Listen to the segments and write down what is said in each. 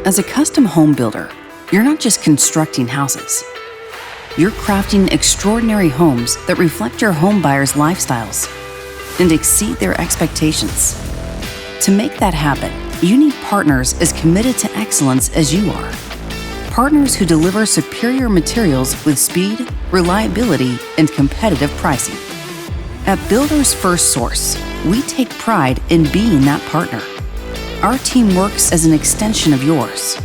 As a custom home builder, you're not just constructing houses. You're crafting extraordinary homes that reflect your home buyers' lifestyles and exceed their expectations. To make that happen, you need partners as committed to excellence as you are. Partners who deliver superior materials with speed, reliability, and competitive pricing. At Builders FirstSource, we take pride in being that partner. Our team works as an extension of yours,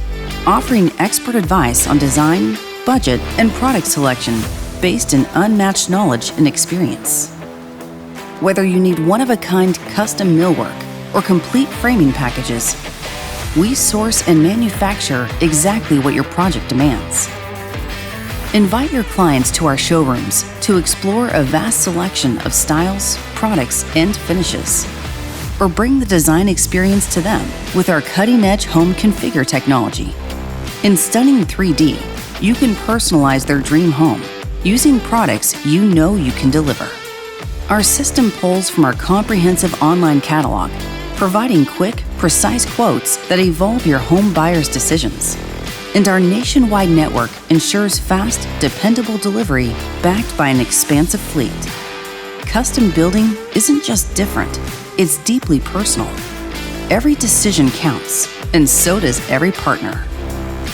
offering expert advice on design, budget, and product selection based in unmatched knowledge and experience. Whether you need one-of-a-kind custom millwork or complete framing packages, we source and manufacture exactly what your project demands. Invite your clients to our showrooms to explore a vast selection of styles, products, and finishes. Or bring the design experience to them with our cutting-edge home configure technology. In stunning 3D, you can personalize their dream home using products you know you can deliver. Our system pulls from our comprehensive online catalog, providing quick, precise quotes that evolve your home buyer's decisions. And our nationwide network ensures fast, dependable delivery backed by an expansive fleet. Custom building isn't just different, it's deeply personal. Every decision counts, and so does every partner.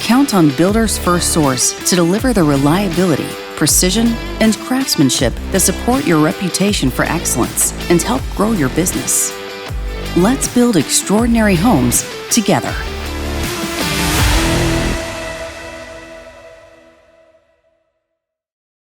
Count on Builders FirstSource to deliver the reliability, precision, and craftsmanship that support your reputation for excellence and help grow your business. Let's build extraordinary homes together.